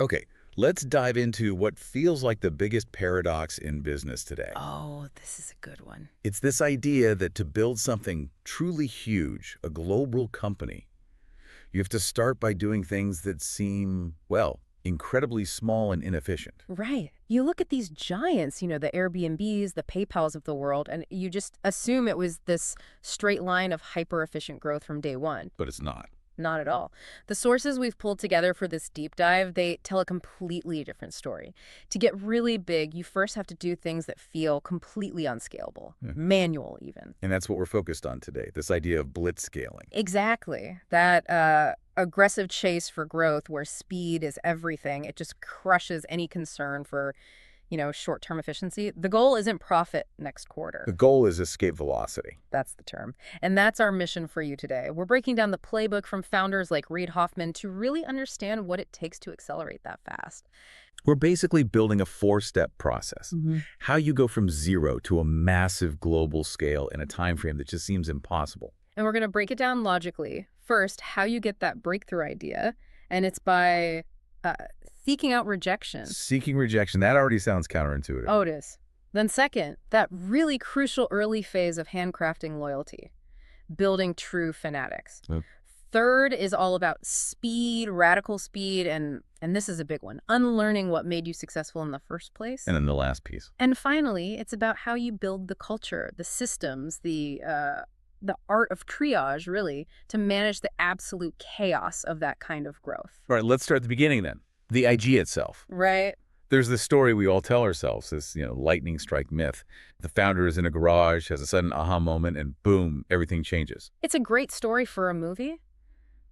Okay, let's dive into what feels like the biggest paradox in business today. Oh, this is a good one. It's this idea that to build something truly huge, a global company, you have to start by doing things that seem, well, incredibly small and inefficient. Right. You look at these giants, the Airbnbs, the PayPals of the world, and you just assume it was this straight line of hyper efficient growth from day one. But it's not. Not at all. The sources we've pulled together for this deep dive, they tell a completely different story. To get really big, you first have to do things that feel completely unscalable, Yeah. manual even. And that's what we're focused on today, this idea of blitzscaling. Exactly. That aggressive chase for growth where speed is everything, it just crushes any concern for, short-term efficiency. The goal isn't profit next quarter. The goal is escape velocity. That's the term. And that's our mission for you today. We're breaking down the playbook from founders like Reid Hoffman to really understand what it takes to accelerate that fast. We're basically building a four-step process. How you go from zero to a massive global scale in a time frame that just seems impossible. And we're going to break it down logically. First, how you get that breakthrough idea. And it's by seeking out rejection. Seeking rejection, that already sounds counterintuitive. Oh, it is. Then second, that really crucial early phase of handcrafting loyalty, building true fanatics. Yep. Third is all about speed, radical speed, and this is a big one, unlearning what made you successful in the first place. And then the last piece. And finally, it's about how you build the culture, the systems, the art of triage, really, to manage the absolute chaos of that kind of growth. All right, let's start at the beginning then. The idea itself. Right. There's this story we all tell ourselves, this, lightning strike myth. The founder is in a garage, has a sudden aha moment, and boom, everything changes. It's a great story for a movie,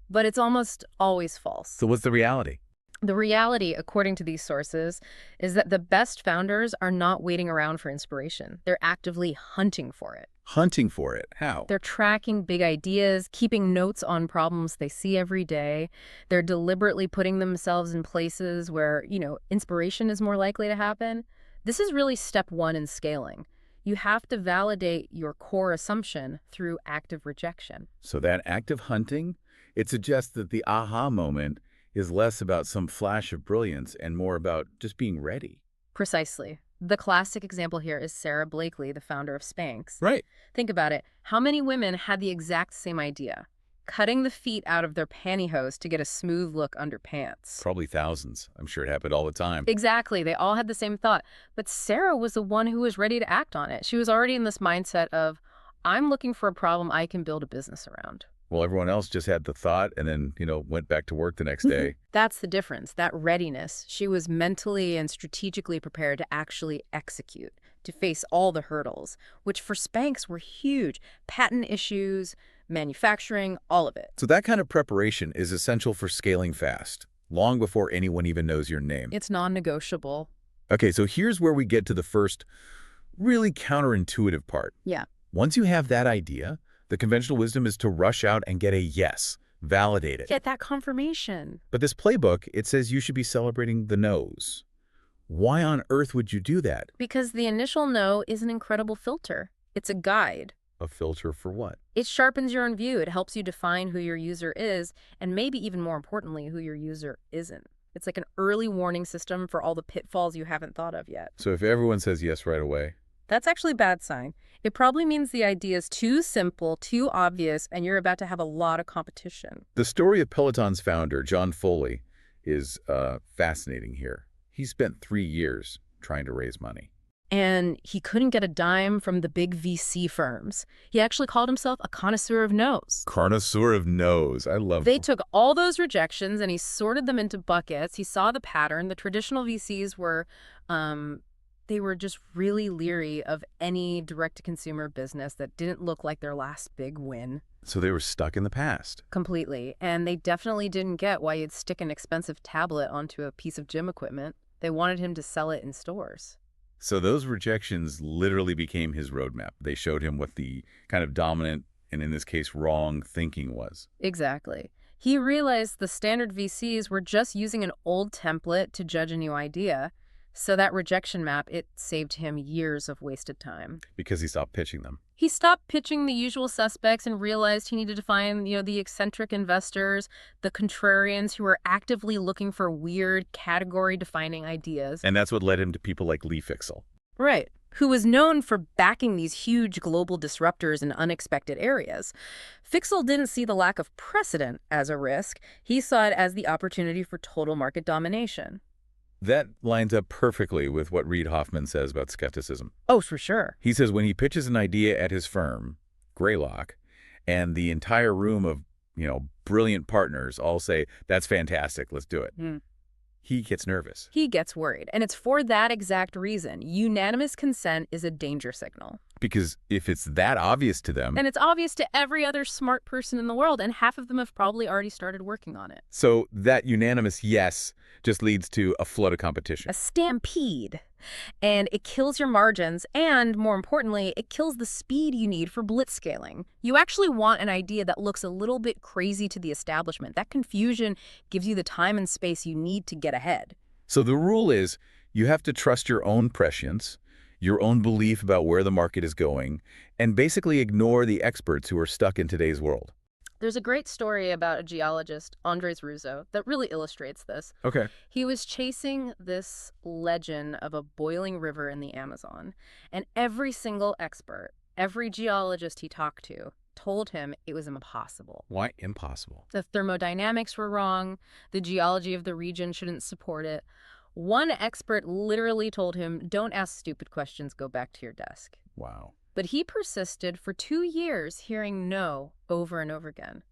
but it's almost always false. So what's the reality? The reality, according to these sources, is that the best founders are not waiting around for inspiration. They're actively hunting for it. Hunting for it. How? They're tracking big ideas, keeping notes on problems they see every day. They're deliberately putting themselves in places where, inspiration is more likely to happen. This is really step one in scaling. You have to validate your core assumption through active rejection. So that active hunting, it suggests that the aha moment is less about some flash of brilliance and more about just being ready. Precisely. The classic example here is Sarah Blakely, the founder of Spanx. Right. Think about it. How many women had the exact same idea? Cutting the feet out of their pantyhose to get a smooth look under pants. Probably thousands. I'm sure it happened all the time. Exactly. They all had the same thought. But Sarah was the one who was ready to act on it. She was already in this mindset of, I'm looking for a problem I can build a business around. Well, everyone else just had the thought and then, went back to work the next day. That's the difference, that readiness. She was mentally and strategically prepared to actually execute, to face all the hurdles, which for Spanx were huge. Patent issues, manufacturing, all of it. So that kind of preparation is essential for scaling fast, long before anyone even knows your name. It's non-negotiable. Okay, so here's where we get to the first really counterintuitive part. Yeah. Once you have that idea, the conventional wisdom is to rush out and get a yes, validate it. Get that confirmation. But this playbook, it says you should be celebrating the no's. Why on earth would you do that? Because the initial no is an incredible filter. It's a guide. A filter for what? It sharpens your own view. It helps you define who your user is, and maybe even more importantly, who your user isn't. It's like an early warning system for all the pitfalls you haven't thought of yet. So if everyone says yes right away, that's actually a bad sign. It probably means the idea is too simple, too obvious, and you're about to have a lot of competition. The story of Peloton's founder, John Foley, is fascinating here. He spent 3 years trying to raise money. And he couldn't get a dime from the big VC firms. He actually called himself a connoisseur of no's. Connoisseur of no's. I love They took all those rejections and he sorted them into buckets. He saw the pattern. The traditional VCs were they were just really leery of any direct-to-consumer business that didn't look like their last big win. So they were stuck in the past. Completely. And they definitely didn't get why you'd stick an expensive tablet onto a piece of gym equipment. They wanted him to sell it in stores. So those rejections literally became his roadmap. They showed him what the kind of dominant, and in this case, wrong thinking was. Exactly. He realized the standard VCs were just using an old template to judge a new idea. So that rejection map, it saved him years of wasted time. Because he stopped pitching them. He stopped pitching the usual suspects and realized he needed to find, the eccentric investors, the contrarians who were actively looking for weird category-defining ideas. And that's what led him to people like Lee Fixel. Right. Who was known for backing these huge global disruptors in unexpected areas. Fixel didn't see the lack of precedent as a risk. He saw it as the opportunity for total market domination. That lines up perfectly with what Reid Hoffman says about skepticism. Oh, for sure. He says when he pitches an idea at his firm, Greylock, and the entire room of, brilliant partners all say, "That's fantastic, let's do it." He gets nervous. He gets worried. And it's for that exact reason. Unanimous consent is a danger signal. Because if it's that obvious to them... And it's obvious to every other smart person in the world, and half of them have probably already started working on it. So that unanimous yes just leads to a flood of competition. A stampede. And it kills your margins, and more importantly, it kills the speed you need for blitzscaling. You actually want an idea that looks a little bit crazy to the establishment. That confusion gives you the time and space you need to get ahead. So the rule is you have to trust your own prescience, your own belief about where the market is going, and basically ignore the experts who are stuck in today's world. There's a great story about a geologist, Andres Russo, that really illustrates this. Okay. He was chasing this legend of a boiling river in the Amazon, and every single expert, every geologist he talked to, told him it was impossible. Why impossible? The thermodynamics were wrong, the geology of the region shouldn't support it. One expert literally told him, "Don't ask stupid questions, go back to your desk." Wow. But he persisted for 2 years, hearing no over and over again.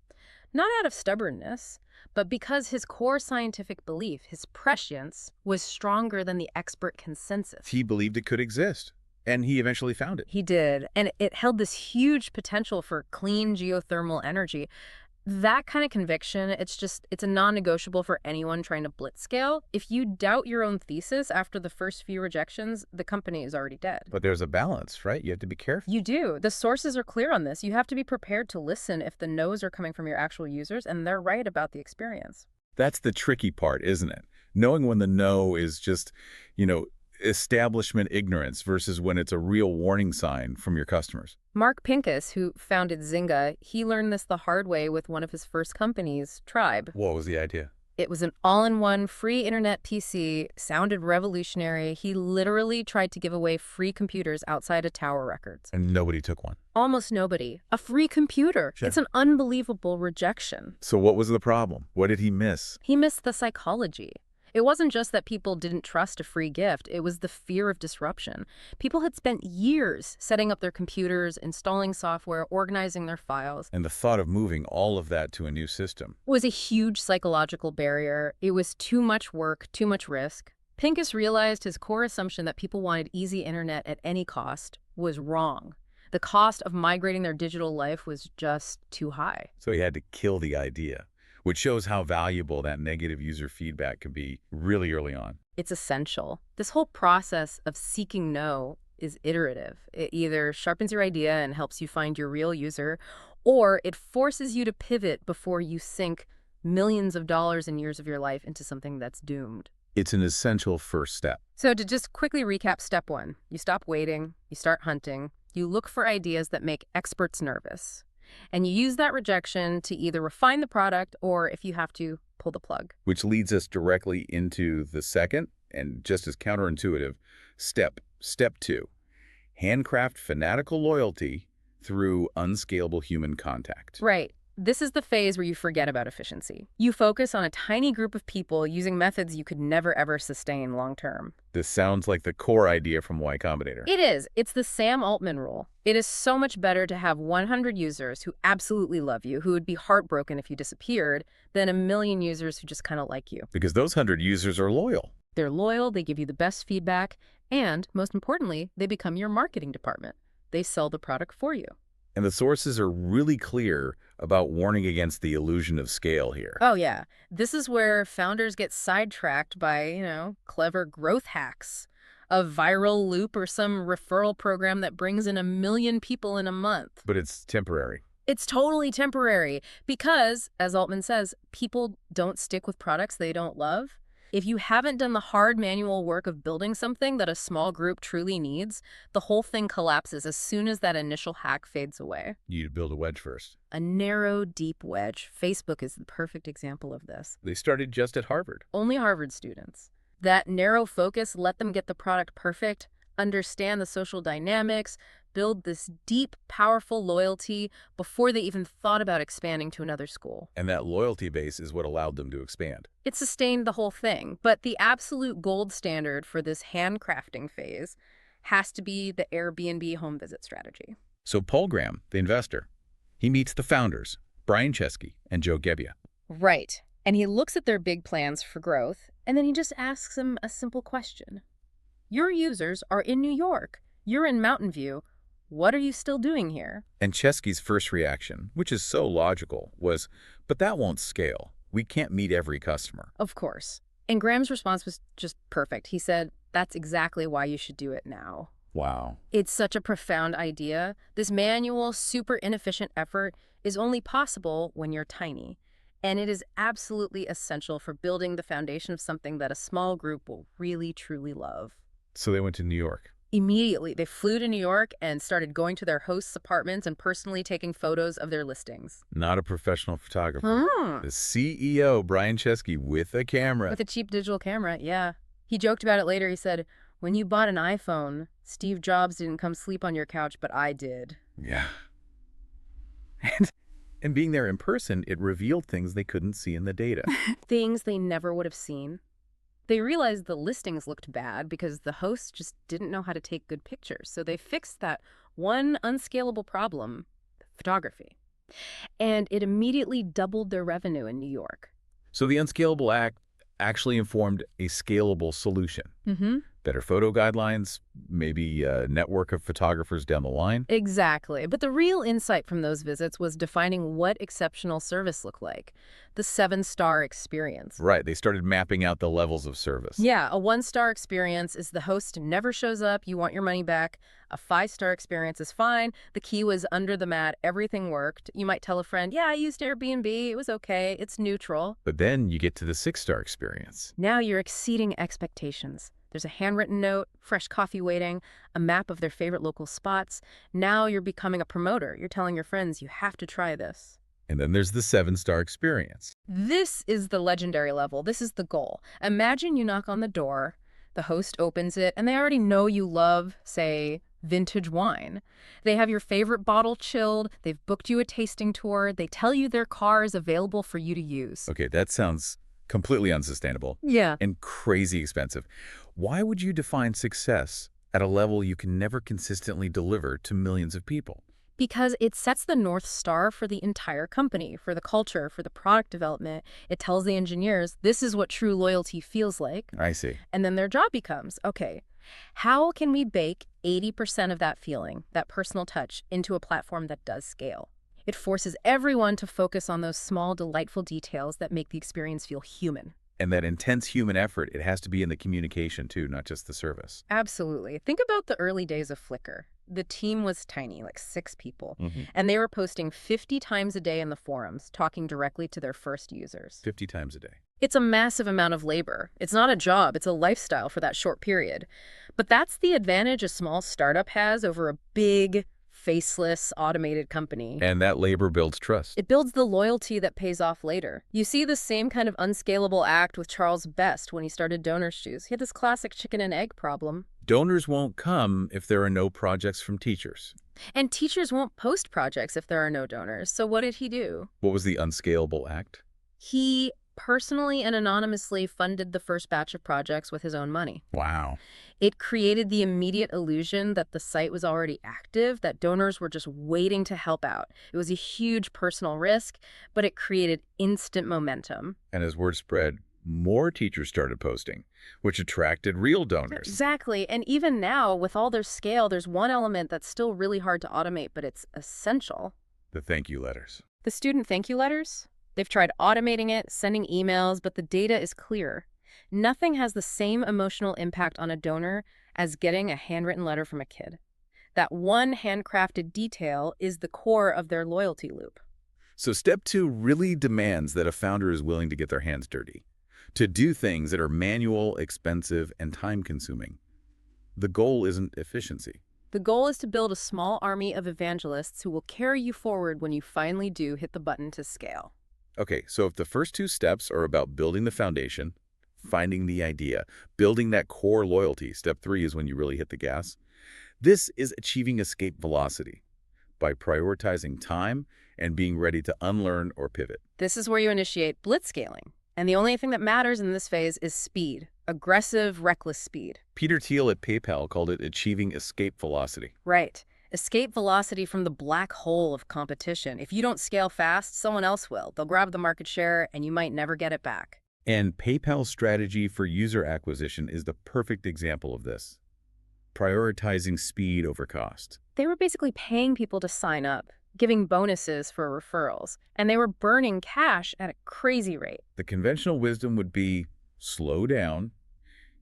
Not out of stubbornness, but because his core scientific belief, his prescience, was stronger than the expert consensus. He believed it could exist, and he eventually found it. He did, and it held this huge potential for clean geothermal energy. That kind of conviction, it's a non-negotiable for anyone trying to blitzscale. If you doubt your own thesis after the first few rejections, the company is already dead. But there's a balance, right? You have to be careful. You do. The sources are clear on this. You have to be prepared to listen if the no's are coming from your actual users and they're right about the experience. That's the tricky part, isn't it? Knowing when the no is just, establishment ignorance versus when it's a real warning sign from your customers. Mark Pincus, who founded Zynga, he learned this the hard way with one of his first companies, Tribe. What was the idea? It was an all-in-one free internet PC, sounded revolutionary. He literally tried to give away free computers outside of Tower Records. And nobody took one. Almost nobody. A free computer. Sure. It's an unbelievable rejection. So what was the problem? What did he miss? He missed the psychology. It wasn't just that people didn't trust a free gift, it was the fear of disruption. People had spent years setting up their computers, installing software, organizing their files. And the thought of moving all of that to a new system. It was a huge psychological barrier. It was too much work, too much risk. Pincus realized his core assumption that people wanted easy internet at any cost was wrong. The cost of migrating their digital life was just too high. So he had to kill the idea, which shows how valuable that negative user feedback can be really early on. It's essential. This whole process of seeking no is iterative. It either sharpens your idea and helps you find your real user, or it forces you to pivot before you sink millions of dollars and years of your life into something that's doomed. It's an essential first step. So to just quickly recap step 1, you stop waiting, you start hunting, you look for ideas that make experts nervous. And you use that rejection to either refine the product or, if you have to, pull the plug. Which leads us directly into the second, and just as counterintuitive, step 2. Handcraft fanatical loyalty through unscalable human contact. Right. This is the phase where you forget about efficiency. You focus on a tiny group of people using methods you could never ever sustain long term. This sounds like the core idea from Y Combinator. It is. It's the Sam Altman rule. It is so much better to have 100 users who absolutely love you, who would be heartbroken if you disappeared, than a million users who just kind of like you. Because those 100 users are loyal. They're loyal, they give you the best feedback, and, most importantly, they become your marketing department. They sell the product for you. And the sources are really clear about warning against the illusion of scale here. Oh, yeah. This is where founders get sidetracked by, clever growth hacks. A viral loop or some referral program that brings in 1 million people in a month. But it's temporary. It's totally temporary because, as Altman says, people don't stick with products they don't love. If you haven't done the hard manual work of building something that a small group truly needs, the whole thing collapses as soon as that initial hack fades away. You build a wedge first. A narrow, deep wedge. Facebook is the perfect example of this. They started just at Harvard. Only Harvard students. That narrow focus let them get the product perfect, understand the social dynamics, build this deep, powerful loyalty before they even thought about expanding to another school. And that loyalty base is what allowed them to expand. It sustained the whole thing, but the absolute gold standard for this handcrafting phase has to be the Airbnb home visit strategy. So Paul Graham, the investor, he meets the founders, Brian Chesky and Joe Gebbia. Right. And he looks at their big plans for growth, and then he just asks them a simple question. Your users are in New York. You're in Mountain View. What are you still doing here? And Chesky's first reaction, which is so logical, was, but that won't scale. We can't meet every customer. Of course. And Graham's response was just perfect. He said, that's exactly why you should do it now. Wow. It's such a profound idea. This manual, super inefficient effort is only possible when you're tiny. And it is absolutely essential for building the foundation of something that a small group will really, truly love. So they went to New York. Immediately, they flew to New York and started going to their hosts' apartments and personally taking photos of their listings. Not a professional photographer. The CEO, Brian Chesky, with a camera. With a cheap digital camera, yeah. He joked about it later. He said, when you bought an iPhone, Steve Jobs didn't come sleep on your couch, but I did. Yeah. And being there in person, it revealed things they couldn't see in the data. Things they never would have seen. They realized the listings looked bad because the host just didn't know how to take good pictures. So they fixed that one unscalable problem, photography. And it immediately doubled their revenue in New York. So the Unscalable Act actually informed a scalable solution. Mm-hmm. Better photo guidelines, maybe a network of photographers down the line. Exactly. But the real insight from those visits was defining what exceptional service looked like. The 7-star experience. Right. They started mapping out the levels of service. Yeah, a 1-star experience is the host never shows up, you want your money back. A 5-star experience is fine. The key was under the mat, everything worked. You might tell a friend, yeah, I used Airbnb, it was okay, it's neutral. But then you get to the 6-star experience. Now you're exceeding expectations. There's a handwritten note, fresh coffee waiting, a map of their favorite local spots. Now you're becoming a promoter. You're telling your friends, you have to try this. And then there's the 7-star experience. This is the legendary level. This is the goal. Imagine you knock on the door, the host opens it, and they already know you love, say, vintage wine. They have your favorite bottle chilled. They've booked you a tasting tour. They tell you their car is available for you to use. Okay, that sounds completely unsustainable. Yeah. And crazy expensive. Why would you define success at a level you can never consistently deliver to millions of people? Because it sets the North Star for the entire company, for the culture, for the product development. It tells the engineers, this is what true loyalty feels like. I see. And then their job becomes, okay, how can we bake 80% of that feeling, that personal touch, into a platform that does scale? It forces everyone to focus on those small, delightful details that make the experience feel human. And that intense human effort, it has to be in the communication too, not just the service. Absolutely. Think about the early days of Flickr. The team was tiny, like 6 people, Mm-hmm. and they were posting 50 times a day in the forums, talking directly to their first users. 50 times a day. It's a massive amount of labor. It's not a job, it's a lifestyle for that short period. But that's the advantage a small startup has over a big, faceless, automated company. And that labor builds trust. It builds the loyalty that pays off later. You see the same kind of unscalable act with Charles Best when he started Donor Shoes. He had this classic chicken and egg problem. Donors won't come if there are no projects from teachers. And teachers won't post projects if there are no donors. So what did he do? What was the Unscalable Act? He personally and anonymously funded the first batch of projects with his own money. Wow. It created the immediate illusion that the site was already active, that donors were just waiting to help out. It was a huge personal risk, but it created instant momentum. And as word spread, more teachers started posting, which attracted real donors. Exactly. And even now, with all their scale, there's one element that's still really hard to automate, but it's essential. The thank you letters. The student thank you letters? They've tried automating it, sending emails, but the data is clear. Nothing has the same emotional impact on a donor as getting a handwritten letter from a kid. That one handcrafted detail is the core of their loyalty loop. So step 2 really demands that a founder is willing to get their hands dirty, to do things that are manual, expensive, and time-consuming. The goal isn't efficiency. The goal is to build a small army of evangelists who will carry you forward when you finally do hit the button to scale. Okay, so if the first two steps are about building the foundation, finding the idea, building that core loyalty, step 3 is when you really hit the gas. This is achieving escape velocity by prioritizing time and being ready to unlearn or pivot. This is where you initiate blitzscaling. And the only thing that matters in this phase is speed. Aggressive, reckless speed. Peter Thiel at PayPal called it achieving escape velocity. Right. Escape velocity from the black hole of competition. If you don't scale fast, someone else will. They'll grab the market share and you might never get it back. And PayPal's strategy for user acquisition is the perfect example of this. Prioritizing speed over cost. They were basically paying people to sign up, giving bonuses for referrals, and they were burning cash at a crazy rate. The conventional wisdom would be slow down,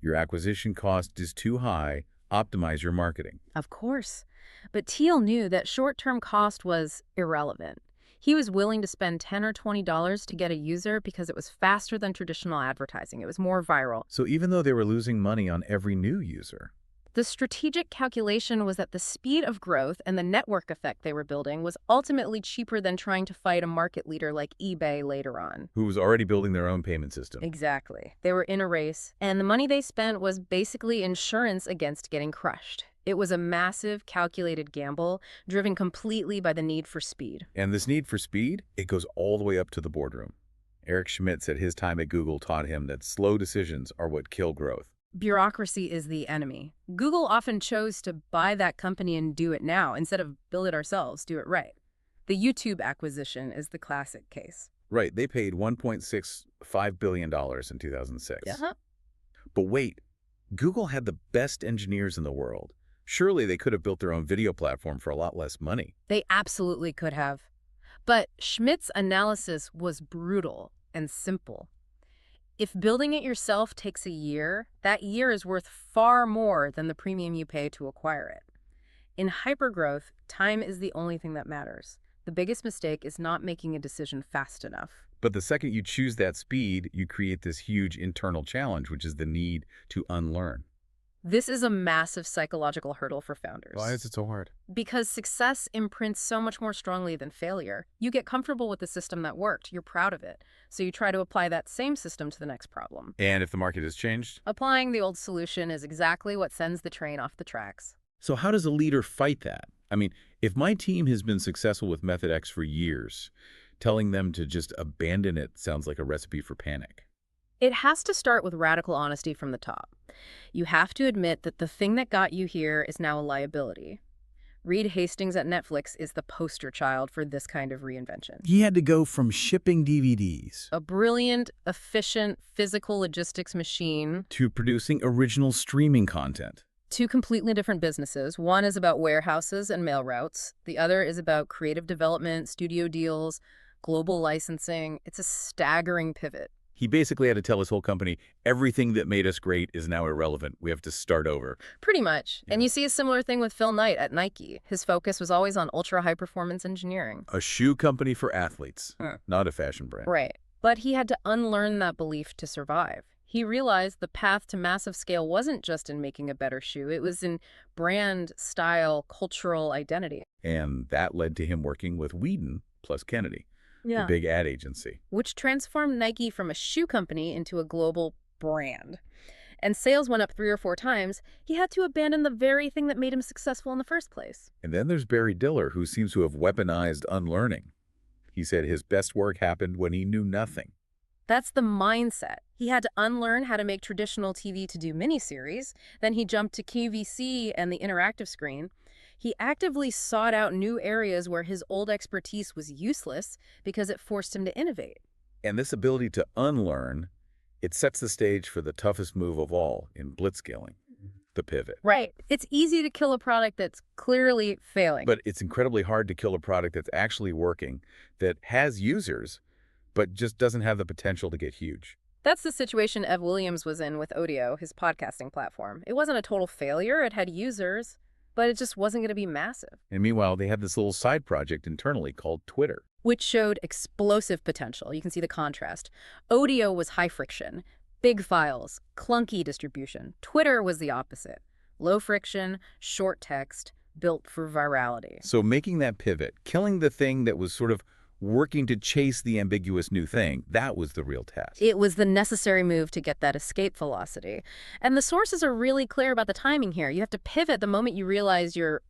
your acquisition cost is too high, optimize your marketing. Of course. But Thiel knew that short-term cost was irrelevant. He was willing to spend $10 or $20 to get a user because it was faster than traditional advertising. It was more viral. So even though they were losing money on every new user, The strategic calculation was that the speed of growth and the network effect they were building was ultimately cheaper than trying to fight a market leader like eBay later on. who was already building their own payment system. Exactly. They were in a race, and the money they spent was basically insurance against getting crushed. It was a massive, calculated gamble, driven completely by the need for speed. And this need for speed, it goes all the way up to the boardroom. Eric Schmidt said his time at Google taught him that slow decisions are what kill growth. Bureaucracy is the enemy. Google often chose to buy that company and do it now instead of build it ourselves, do it right. The YouTube acquisition is the classic case. Right, they paid $1.65 billion in 2006. Yeah. But wait, Google had the best engineers in the world. Surely they could have built their own video platform for a lot less money. They absolutely could have. But Schmidt's analysis was brutal and simple. If building it yourself takes a year, that year is worth far more than the premium you pay to acquire it. In hypergrowth, time is the only thing that matters. The biggest mistake is not making a decision fast enough. But the second you choose that speed, you create this huge internal challenge, which is the need to unlearn. This is a massive psychological hurdle for founders. Why is it so hard? Because success imprints so much more strongly than failure. You get comfortable with the system that worked. You're proud of it. So you try to apply that same system to the next problem. And if the market has changed? Applying the old solution is exactly what sends the train off the tracks. So how does a leader fight that? I mean, if my team has been successful with Method X for years, telling them to just abandon it sounds like a recipe for panic. It has to start with radical honesty from the top. You have to admit that the thing that got you here is now a liability. Reed Hastings at Netflix is the poster child for this kind of reinvention. He had to go from shipping DVDs A brilliant, efficient, physical logistics machine. to producing original streaming content. Two completely different businesses. One is about warehouses and mail routes. The other is about creative development, studio deals, global licensing. It's a staggering pivot. He basically had to tell his whole company, everything that made us great is now irrelevant. We have to start over. Pretty much. Yeah. And you see a similar thing with Phil Knight at Nike. His focus was always on ultra-high-performance engineering. A shoe company for athletes, Huh. not a fashion brand. Right. But he had to unlearn that belief to survive. He realized the path to massive scale wasn't just in making a better shoe. It was in brand, style, cultural identity. And that led to him working with Whedon plus Kennedy, the big ad agency. Which transformed Nike from a shoe company into a global brand. And sales went up 3 or 4 times. He had to abandon the very thing that made him successful in the first place. And then there's Barry Diller, who seems to have weaponized unlearning. He said his best work happened when he knew nothing. That's the mindset. He had to unlearn how to make traditional TV to do miniseries. Then he jumped to QVC and the interactive screen. He actively sought out new areas where his old expertise was useless because it forced him to innovate. And this ability to unlearn, it sets the stage for the toughest move of all in blitzscaling, the pivot. Right. It's easy to kill a product that's clearly failing. But it's incredibly hard to kill a product that's actually working, that has users, but just doesn't have the potential to get huge. That's the situation Ev Williams was in with Odeo, his podcasting platform. It wasn't a total failure. It had users, but it just wasn't going to be massive. And meanwhile, they had this little side project internally called Twitter. Which showed explosive potential. You can see the contrast. Odeo was high friction. Big files, clunky distribution. Twitter was the opposite. Low friction, short text, built for virality. So making that pivot, killing the thing that was sort of working to chase the ambiguous new thing, that was the real test. It was the necessary move to get that escape velocity. And the sources are really clear about the timing here. You have to pivot the moment you realize you're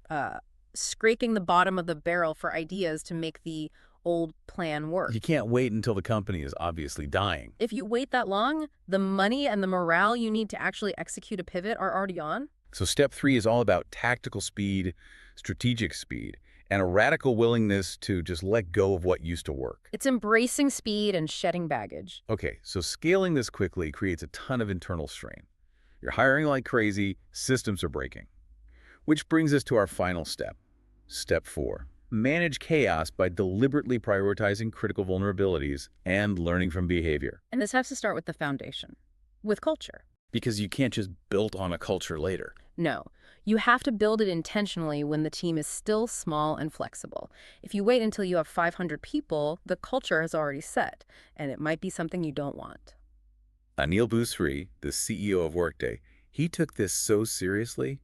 scraping the bottom of the barrel for ideas to make the old plan work. You can't wait until the company is obviously dying. If you wait that long, the money and the morale you need to actually execute a pivot are already on. So step 3 is all about tactical speed, strategic speed, and a radical willingness to just let go of what used to work. It's embracing speed and shedding baggage. Okay, so scaling this quickly creates a ton of internal strain. You're hiring like crazy, systems are breaking. Which brings us to our final step. Step 4. Manage chaos by deliberately prioritizing critical vulnerabilities and learning from behavior. And this has to start with the foundation, with culture. Because you can't just build on a culture later. No, you have to build it intentionally when the team is still small and flexible. If you wait until you have 500 people, the culture is already set, and it might be something you don't want. Anil Bhusri, the CEO of Workday, he took this so seriously,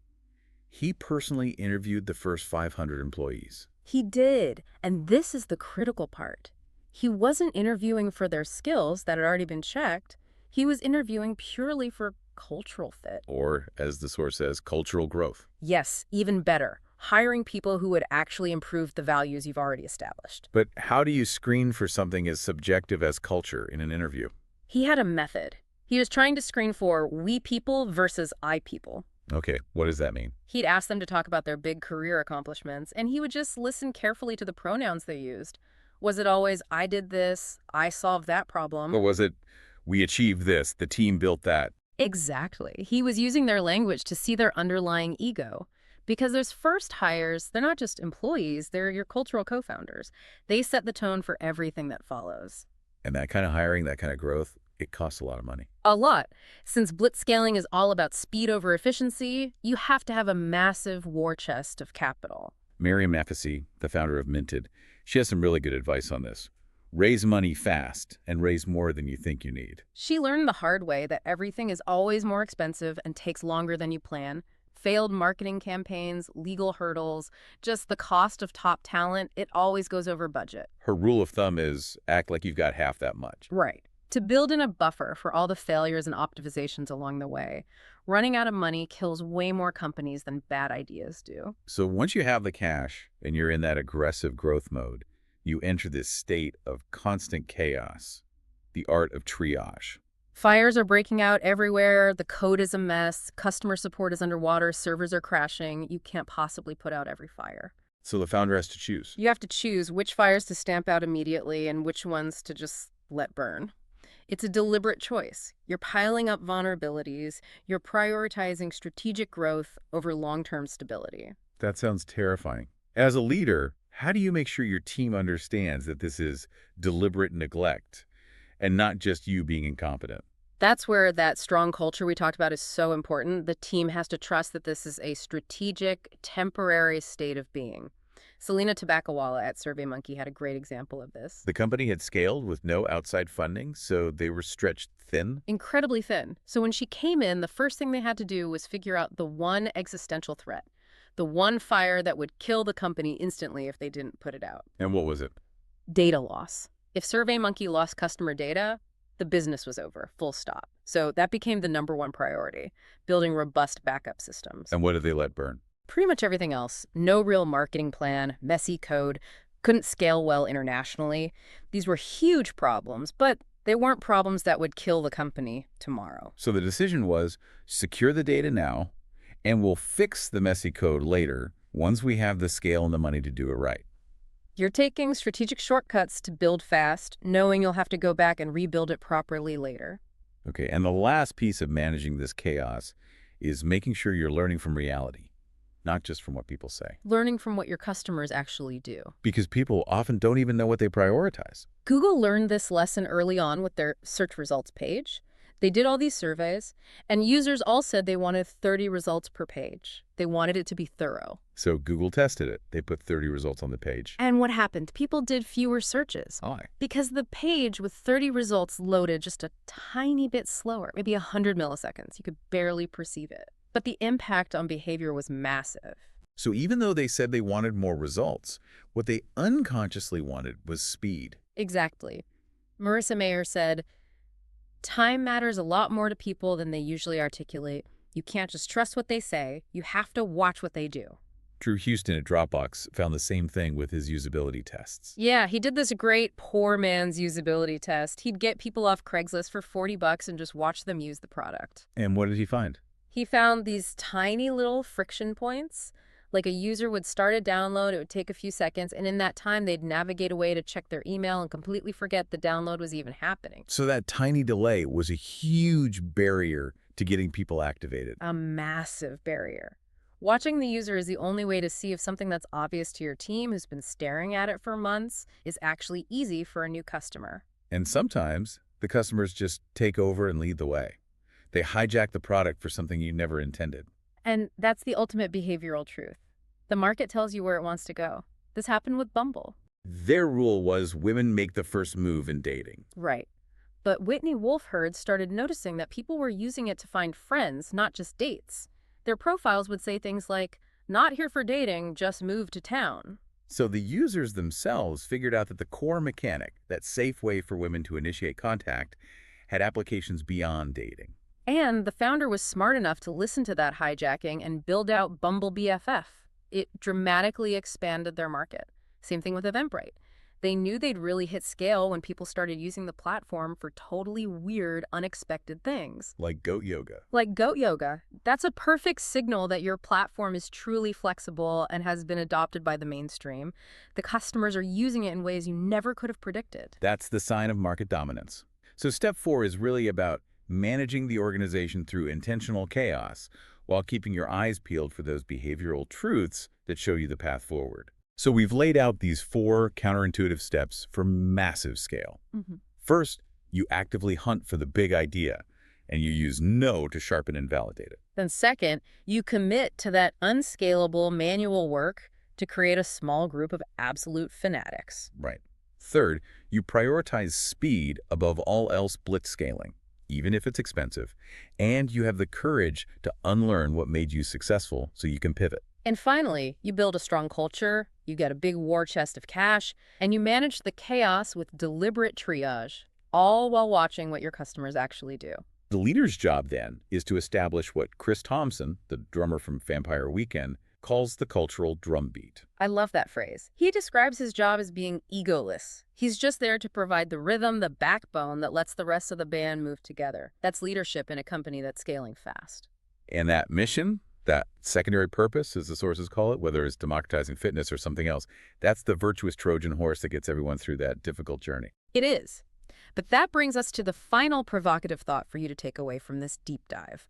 he personally interviewed the first 500 employees. He did, and this is the critical part. He wasn't interviewing for their skills that had already been checked. He was interviewing purely for cultural fit. Or, as the source says, cultural growth. Yes, even better. Hiring people who would actually improve the values you've already established. But how do you screen for something as subjective as culture in an interview? He had a method. He was trying to screen for we people versus I people. Okay, what does that mean? He'd ask them to talk about their big career accomplishments, and he would just listen carefully to the pronouns they used. Was it always, I did this, I solved that problem? Or was it, we achieved this, the team built that? Exactly. He was using their language to see their underlying ego. Because those first hires, they're not just employees, they're your cultural co-founders. They set the tone for everything that follows. And that kind of hiring, that kind of growth, it costs a lot of money. A lot. Since blitzscaling is all about speed over efficiency, you have to have a massive war chest of capital. Miriam Nefisi, the founder of Minted, she has some really good advice on this. Raise money fast and raise more than you think you need. She learned the hard way that everything is always more expensive and takes longer than you plan. Failed marketing campaigns, legal hurdles, just the cost of top talent, it always goes over budget. Her rule of thumb is act like you've got half that much. Right. To build in a buffer for all the failures and optimizations along the way. Running out of money kills way more companies than bad ideas do. So once you have the cash and you're in that aggressive growth mode, you enter this state of constant chaos, the art of triage. Fires are breaking out everywhere, the code is a mess, customer support is underwater, servers are crashing. You can't possibly put out every fire. So the founder has to choose. You have to choose which fires to stamp out immediately and which ones to just let burn. It's a deliberate choice. You're piling up vulnerabilities, you're prioritizing strategic growth over long-term stability. That sounds terrifying. As a leader, how do you make sure your team understands that this is deliberate neglect and not just you being incompetent? That's where that strong culture we talked about is so important. The team has to trust that this is a strategic, temporary state of being. Selena Tabakawala at SurveyMonkey had a great example of this. The company had scaled with no outside funding, so they were stretched thin. Incredibly thin. So when she came in, the first thing they had to do was figure out the one existential threat. The one fire that would kill the company instantly if they didn't put it out. And what was it? Data loss. If SurveyMonkey lost customer data, the business was over, full stop. So that became the #1 priority, building robust backup systems. And what did they let burn? Pretty much everything else. No real marketing plan, messy code, couldn't scale well internationally. These were huge problems, but they weren't problems that would kill the company tomorrow. So the decision was secure the data now, and we'll fix the messy code later once we have the scale and the money to do it right. You're taking strategic shortcuts to build fast, knowing you'll have to go back and rebuild it properly later. Okay, and the last piece of managing this chaos is making sure you're learning from reality, not just from what people say. Learning from what your customers actually do. Because people often don't even know what they prioritize. Google learned this lesson early on with their search results page. They did all these surveys, and users all said they wanted 30 results per page. They wanted it to be thorough. So Google tested it. They put 30 results on the page. And what happened? People did fewer searches. Why? Because the page with 30 results loaded just a tiny bit slower, maybe 100 milliseconds. You could barely perceive it. But the impact on behavior was massive. So even though they said they wanted more results, what they unconsciously wanted was speed. Exactly. Marissa Mayer said, "Time matters a lot more to people than they usually articulate. You can't just trust what they say. You have to watch what they do." Drew Houston at Dropbox found the same thing with his usability tests. Yeah, he did this great poor man's usability test. He'd get people off Craigslist for $40 and just watch them use the product. And what did he find? He found these tiny little friction points. Like a user would start a download, it would take a few seconds, and in that time they'd navigate away to check their email and completely forget the download was even happening. So that tiny delay was a huge barrier to getting people activated. A massive barrier. Watching the user is the only way to see if something that's obvious to your team who's been staring at it for months is actually easy for a new customer. And sometimes the customers just take over and lead the way. They hijack the product for something you never intended. And that's the ultimate behavioral truth. The market tells you where it wants to go. This happened with Bumble. Their rule was women make the first move in dating. Right. But Whitney Wolf Herd started noticing that people were using it to find friends, not just dates. Their profiles would say things like, "Not here for dating, just moved to town." So the users themselves figured out that the core mechanic, that safe way for women to initiate contact, had applications beyond dating. And the founder was smart enough to listen to that hijacking and build out Bumble BFF. It dramatically expanded their market. Same thing with Eventbrite. They knew they'd really hit scale when people started using the platform for totally weird, unexpected things. Like goat yoga. Like goat yoga. That's a perfect signal that your platform is truly flexible and has been adopted by the mainstream. The customers are using it in ways you never could have predicted. That's the sign of market dominance. So step 4 is really about managing the organization through intentional chaos while keeping your eyes peeled for those behavioral truths that show you the path forward. So we've laid out these 4 counterintuitive steps for massive scale. First, you actively hunt for the big idea, and you use no to sharpen and validate it. Then second, you commit to that unscalable manual work to create a small group of absolute fanatics. Right. Third, you prioritize speed above all else blitzscaling, even if it's expensive, and you have the courage to unlearn what made you successful so you can pivot. And finally, you build a strong culture, you get a big war chest of cash, and you manage the chaos with deliberate triage, all while watching what your customers actually do. The leader's job, then, is to establish what Chris Thompson, the drummer from Vampire Weekend, calls the cultural drumbeat. I love that phrase. He describes his job as being egoless. He's just there to provide the rhythm, the backbone that lets the rest of the band move together. That's leadership in a company that's scaling fast. And that mission, that secondary purpose, as the sources call it, whether it's democratizing fitness or something else, that's the virtuous Trojan horse that gets everyone through that difficult journey. It is. But that brings us to the final provocative thought for you to take away from this deep dive.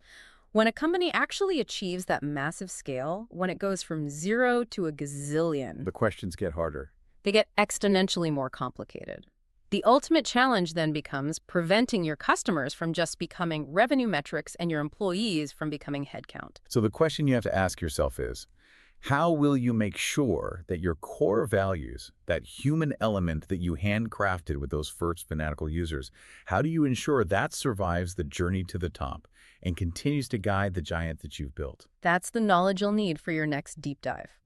When a company actually achieves that massive scale, when it goes from 0 to a gazillion, The questions get harder. they get exponentially more complicated. The ultimate challenge then becomes preventing your customers from just becoming revenue metrics and your employees from becoming headcount. So the question you have to ask yourself is, how will you make sure that your core values, that human element that you handcrafted with those first fanatical users, how do you ensure that survives the journey to the top and continues to guide the giant that you've built? That's the knowledge you'll need for your next deep dive.